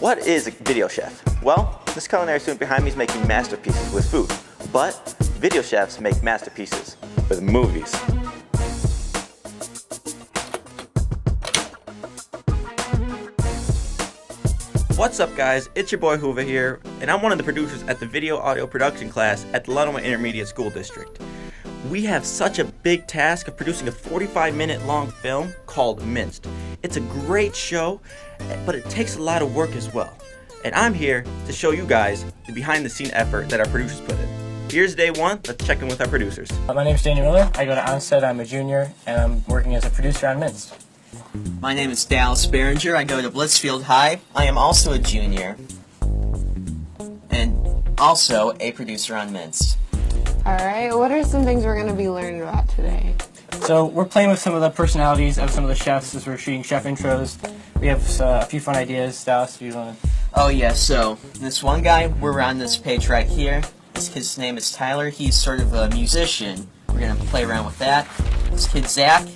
What is a video chef? Well, this culinary student behind me is making masterpieces with food, but video chefs make masterpieces with movies. What's up guys, it's your boy Hoover here, and I'm one of the producers at the video audio production class at the Lenoir Intermediate School District. We have such a big task of producing a 45-minute long film called Minced. It's a great show, but it takes a lot of work as well. And I'm here to show you guys the behind-the-scene effort that our producers put in. Here's day one, let's check in with our producers. My name's Daniel Miller, I go to Onset, I'm a junior, and I'm working as a producer on Minced. My name is Dallas Behringer, I go to Blitzfield High. I am also a junior, and also a producer on Minced. Alright, what are some things we're going to be learning about today? So we're playing with some of the personalities of some of the chefs as we're shooting chef intros. We have a few fun ideas. Dallas, do you want to? Oh yeah, so this one guy, we're on this page right here. This kid's name is Tyler, he's sort of a musician. We're going to play around with that. This kid Zach,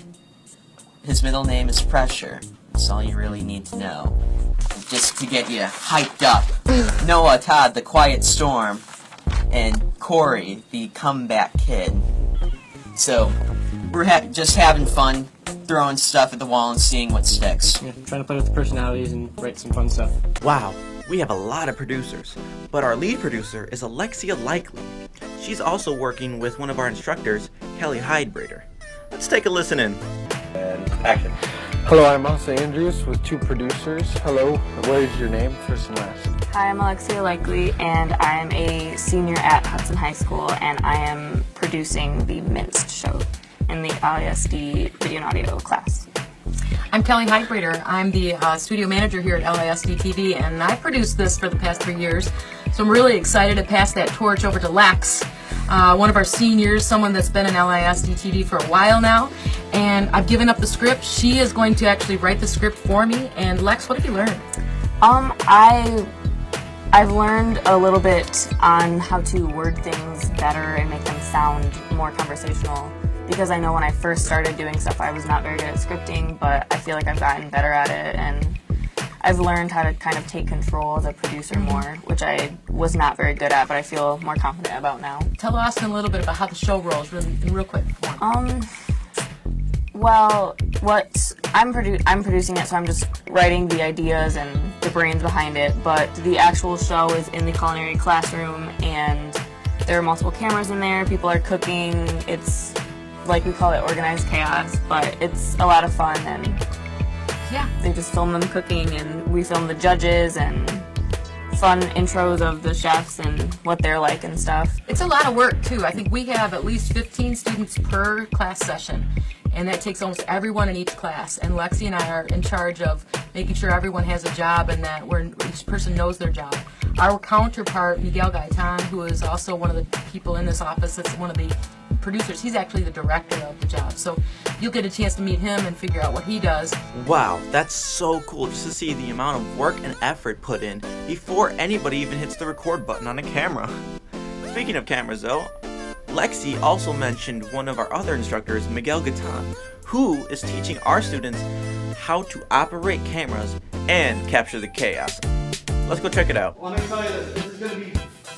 his middle name is Pressure. That's all you really need to know. Just to get you hyped up. Noah, Todd, the Quiet Storm, and Corey, the comeback kid. So, we're just having fun, throwing stuff at the wall and seeing what sticks. Yeah, trying to play with the personalities and write some fun stuff. Wow, we have a lot of producers, but our lead producer is Alexia Likely. She's also working with one of our instructors, Kelly Hydebrader. Let's take a listen in. And action. Hello, I'm Asa Andrews with two producers. Hello, what is your name, first and last? Hi, I'm Alexia Likely, and I'm a senior at Hudson High School, and I am producing the Minced show in the LISD video and audio class. I'm Kelly Hydebrader. I'm the studio manager here at LISDTV, and I produced this for the past 3 years. So I'm really excited to pass that torch over to Lex, one of our seniors, someone that's been in LISDTV for a while now. And I've given up the script. She is going to actually write the script for me. And Lex, what have you learned? I've learned a little bit on how to word things better and make them sound more conversational. Because I know when I first started doing stuff, I was not very good at scripting, but I feel like I've gotten better at it, and I've learned how to kind of take control as a producer more, which I was not very good at, but I feel more confident about now. Tell Austin a little bit about how the show rolls, real quick. Well, I'm producing it, so I'm just writing the ideas and the brains behind it, but the actual show is in the culinary classroom, and there are multiple cameras in there, people are cooking, it's like we call it organized chaos, but it's a lot of fun, and yeah, they just film them cooking, and we film the judges, and fun intros of the chefs and what they're like and stuff. It's a lot of work too. I think we have at least 15 students per class session, and that takes almost everyone in each class, and Lexi and I are in charge of making sure everyone has a job and that each person knows their job. Our counterpart, Miguel Gaitan, who is also one of the people in this office, that's one of the producers, he's actually the director of the job, so you'll get a chance to meet him and figure out what he does. Wow, that's so cool just to see the amount of work and effort put in before anybody even hits the record button on a camera. Speaking of cameras though, Lexi also mentioned one of our other instructors, Miguel Gaitan, who is teaching our students how to operate cameras and capture the chaos. Let's go check it out. Let me tell you this is going to be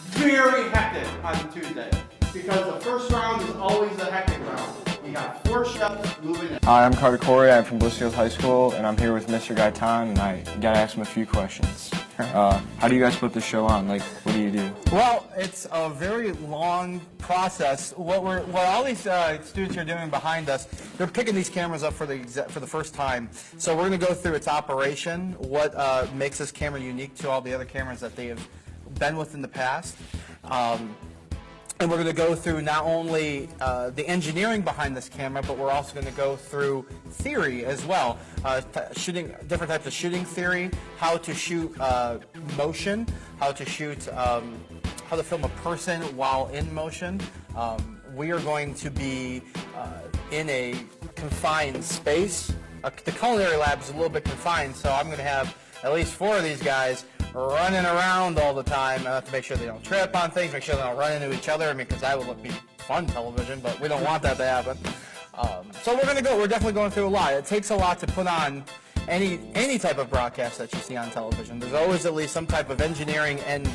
very hectic on Tuesday, because the first round is always the hectic round. We got 4 chefs moving in. Hi, I'm Carter Corey. I'm from Blitzfield High School, and I'm here with Mr. Gaitan, and I gotta ask him a few questions. How do you guys put this show on? Like, what do you do? Well, it's a very long process. What all these students are doing behind us, they're picking these cameras up for the first time. So we're going to go through its operation, what makes this camera unique to all the other cameras that they have been with in the past. And we're going to go through not only the engineering behind this camera, but we're also going to go through theory as well. Shooting different types of shooting theory, how to shoot motion, how to film a person while in motion. We are going to be in a confined space. The culinary lab is a little bit confined, so I'm going to have at least 4 of these guys running around all the time. I have to make sure they don't trip on things, make sure they don't run into each other. I mean, because that would be fun television, but we don't want that to happen. So we're definitely going through a lot. It takes a lot to put on any type of broadcast that you see on television. There's always at least some type of engineering and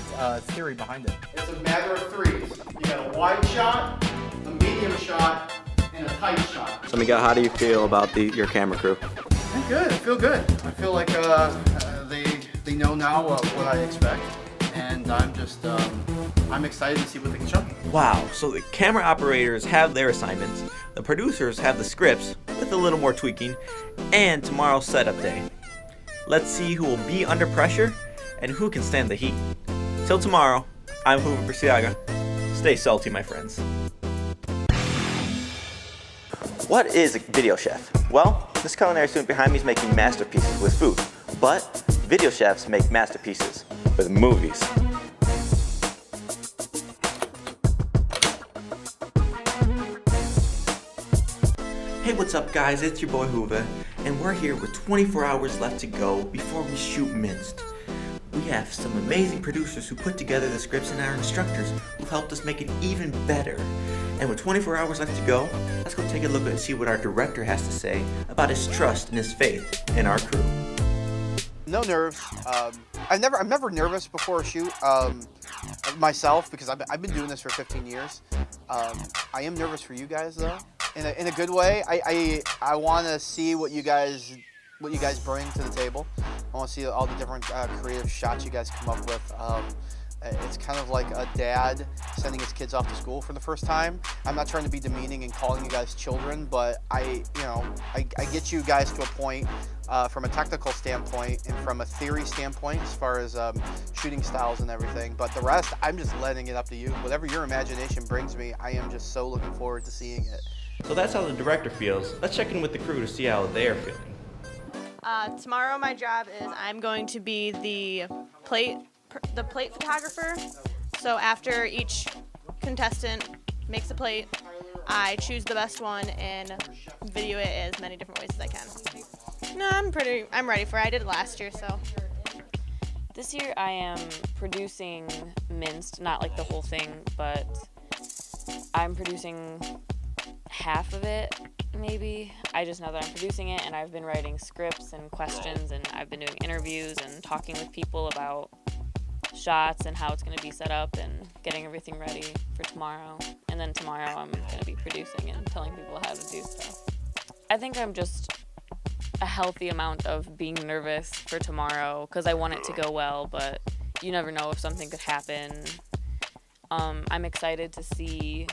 theory behind it. It's a matter of threes. You got a wide shot, a medium shot, and a tight shot. So Miguel, how do you feel about your camera crew? I'm good. I feel good. I feel like they know now what I expect, and I'm excited to see what they can show me. Wow, so the camera operators have their assignments, the producers have the scripts, with a little more tweaking, and tomorrow's setup day. Let's see who will be under pressure, and who can stand the heat. Till tomorrow, I'm Hoover Preciaga. Stay salty, my friends. What is a video chef? Well, this culinary student behind me is making masterpieces with food, but video chefs make masterpieces with movies. Hey, what's up guys, it's your boy Hoover, and we're here with 24 hours left to go before we shoot Minced. We have some amazing producers who put together the scripts and our instructors who helped us make it even better. And with 24 hours left to go, let's go take a look and see what our director has to say about his trust and his faith in our crew. No nerves. I'm never nervous before a shoot myself, because I've been doing this for 15 years. I am nervous for you guys though, in a good way. I want to see what you guys bring to the table. I want to see all the different creative shots you guys come up with. It's kind of like a dad sending his kids off to school for the first time. I'm not trying to be demeaning and calling you guys children, but I get you guys to a point from a technical standpoint and from a theory standpoint as far as shooting styles and everything. But the rest, I'm just letting it up to you. Whatever your imagination brings me, I am just so looking forward to seeing it. So that's how the director feels. Let's check in with the crew to see how they're feeling. Tomorrow my job is I'm going to be the plate photographer. So after each contestant makes a plate, I choose the best one and video it as many different ways as I can. No, I'm ready for it. I did it last year, so. This year I am producing Minced, not like the whole thing, but I'm producing half of it, maybe. I just know that I'm producing it, and I've been writing scripts and questions, and I've been doing interviews and talking with people about shots and how it's going to be set up and getting everything ready for tomorrow. And then tomorrow I'm going to be producing and telling people how to do stuff. I think I'm just a healthy amount of being nervous for tomorrow because I want it to go well, but you never know if something could happen. I'm excited to see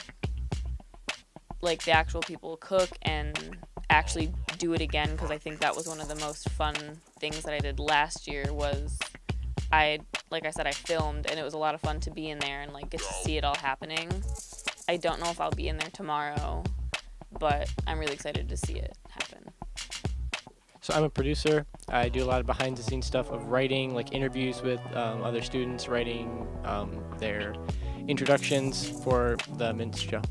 like the actual people cook and actually do it again, because I think that was one of the most fun things that I did last year. Was like I said, I filmed, and it was a lot of fun to be in there and like get to see it all happening. I don't know if I'll be in there tomorrow, but I'm really excited to see it happen. So I'm a producer. I do a lot of behind-the-scenes stuff of writing, like interviews with other students, writing their introductions for the Minced show.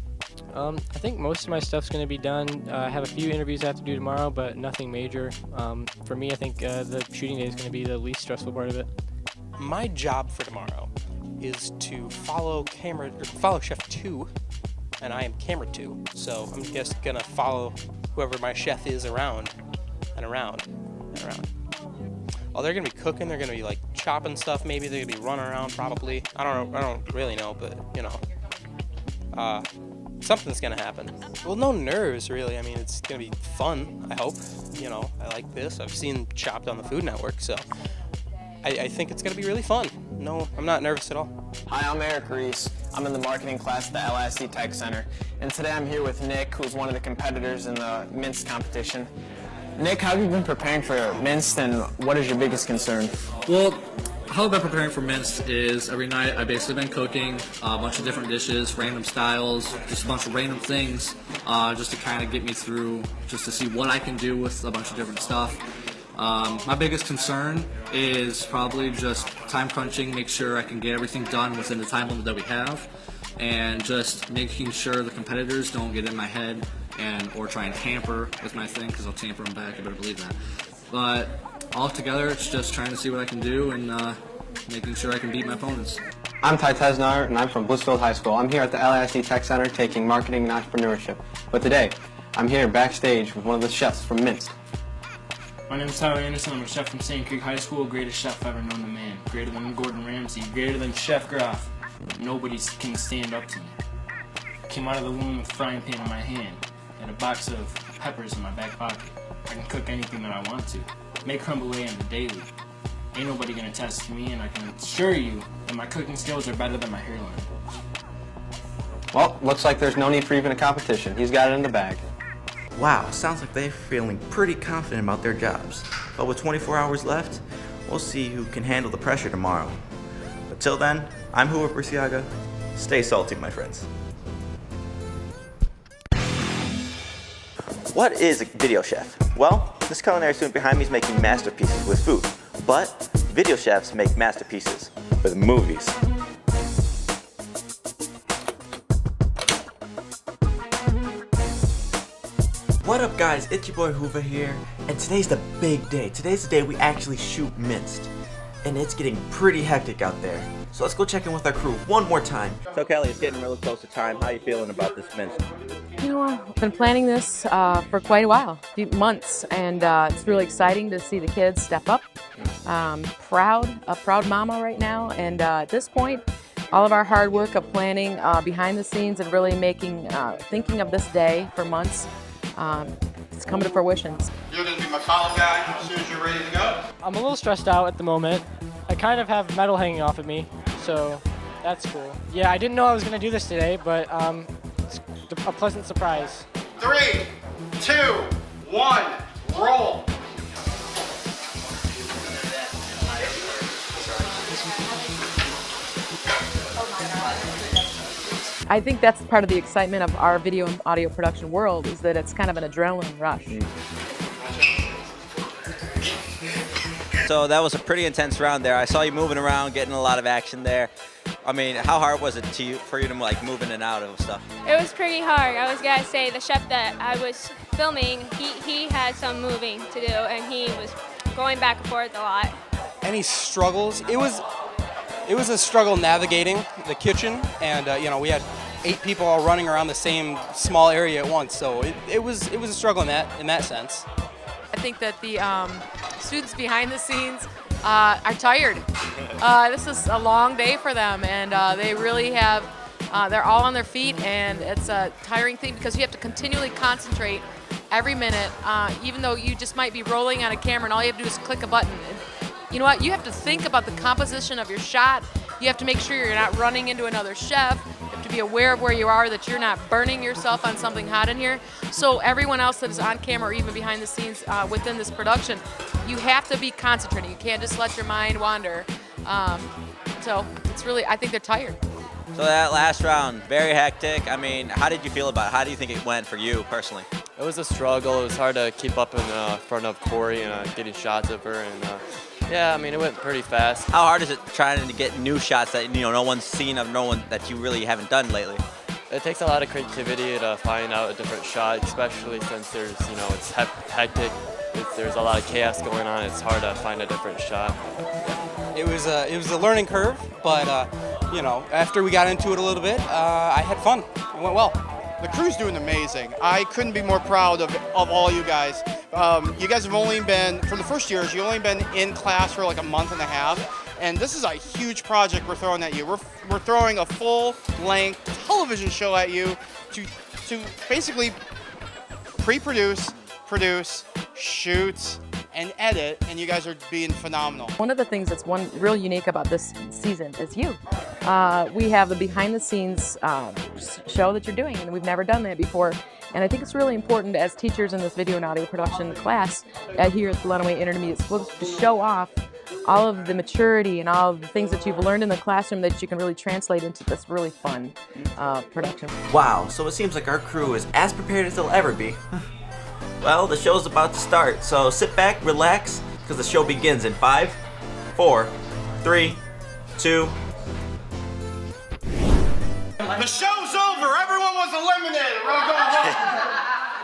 I think most of my stuff's going to be done. I have a few interviews I have to do tomorrow, but nothing major. For me, I think the shooting day is going to be the least stressful part of it. My job for tomorrow is to follow Chef 2, and I am camera 2. So I'm just going to follow whoever my chef is around and around and around. Oh, they're going to be cooking. They're going to be like chopping stuff. Maybe they're going to be running around probably. I don't really know, but you know. Something's gonna happen. Well, no nerves, really. I mean, it's gonna be fun, I hope. You know, I like this. I've seen Chopped on the Food Network, so I think it's gonna be really fun. No, I'm not nervous at all. Hi, I'm Eric Reese. I'm in the marketing class at the LISD Tech Center. And today I'm here with Nick, who's one of the competitors in the Minced competition. Nick, how have you been preparing for Minced, and what is your biggest concern? Well, how I've been preparing for Minced is every night I've basically been cooking a bunch of different dishes, random styles, just a bunch of random things, just to kind of get me through, just to see what I can do with a bunch of different stuff. My biggest concern is probably just time crunching, make sure I can get everything done within the time limit that we have, and just making sure the competitors don't get in my head or try and tamper with my thing, because I'll tamper them back, you better believe that. But altogether, it's just trying to see what I can do and making sure I can beat my opponents. I'm Ty Tesnar, and I'm from Blissfield High School. I'm here at the LISD Tech Center taking marketing and entrepreneurship. But today, I'm here backstage with one of the chefs from Minced. My name is Tyler Anderson. I'm a chef from St. Creek High School, greatest chef ever known to man. Greater than Gordon Ramsay, greater than Chef Groff. Nobody can stand up to me. Came out of the womb with a frying pan in my hand and a box of peppers in my back pocket. I can cook anything that I want to. Make creme brulee on the daily. Ain't nobody gonna test me, and I can assure you that my cooking skills are better than my hairline. Well, looks like there's no need for even a competition. He's got it in the bag. Wow, sounds like they're feeling pretty confident about their jobs. But with 24 hours left, we'll see who can handle the pressure tomorrow. But till then, I'm Hoover Burciaga. Stay salty, my friends. What is a video chef? Well, this culinary student behind me is making masterpieces with food. But video chefs make masterpieces with movies. What up guys, it's your boy Hoover here, and today's the big day. Today's the day we actually shoot Minced, and it's getting pretty hectic out there. So let's go check in with our crew one more time. So Kelly, it's getting really close to time. How are you feeling about this Minced? You know, I've been planning this for quite a while, a few months, and it's really exciting to see the kids step up. A proud mama right now, and at this point, all of our hard work of planning behind the scenes and really making, thinking of this day for months, it's coming to fruition. You're going to be my follow guy as soon as you're ready to go. I'm a little stressed out at the moment. I kind of have metal hanging off of me, so that's cool. Yeah, I didn't know I was going to do this today, but it's a pleasant surprise. 3, 2, 1, roll. I think that's part of the excitement of our video and audio production world, is that it's kind of an adrenaline rush. So that was a pretty intense round there. I saw you moving around, getting a lot of action there. I mean, how hard was it for you to like move in and out of stuff? It was pretty hard. I was gonna say the chef that I was filming, he had some moving to do, and he was going back and forth a lot. Any struggles? It was a struggle navigating the kitchen, and you know, we had 8 people all running around the same small area at once, so it was a struggle in that sense. I think that the students behind the scenes are tired. This is a long day for them, and they really have, they're all on their feet, and it's a tiring thing because you have to continually concentrate every minute, even though you just might be rolling on a camera and all you have to do is click a button. You know what? You have to think about the composition of your shot. You have to make sure you're not running into another chef. You have to be aware of where you are, that you're not burning yourself on something hot in here. So everyone else that is on camera or even behind the scenes within this production, you have to be concentrating. You can't just let your mind wander. So it's really, I think they're tired. So that last round, very hectic. I mean, how did you feel about it? How do you think it went for you personally? It was a struggle. It was hard to keep up in front of Corey and getting shots of her, and yeah, I mean, it went pretty fast. How hard is it trying to get new shots that no one's seen, of no one that you really haven't done lately? It takes a lot of creativity to find out a different shot, especially since there's, it's hectic. There's a lot of chaos going on. It's hard to find a different shot. It was a learning curve, but after we got into it a little bit, I had fun. It went well. The crew's doing amazing. I couldn't be more proud of all you guys. You guys have only been, for the first years, you've only been in class for like a month and a half. And this is a huge project we're throwing at you. We're throwing a full-length television show at you to basically pre-produce, produce, shoot, and edit, and you guys are being phenomenal. One of the things that's real unique about this season is you. We have the behind the scenes show that you're doing, and we've never done that before. And I think it's really important as teachers in this video and audio production class here at the Lenawee Intermediate School to show off all of the maturity and all of the things that you've learned in the classroom that you can really translate into this really fun production. Wow, so it seems like our crew is as prepared as they'll ever be. Well, the show's about to start, so sit back, relax, because the show begins in 5, 4, 3, 2. The show's over. Everyone was eliminated. We're going home.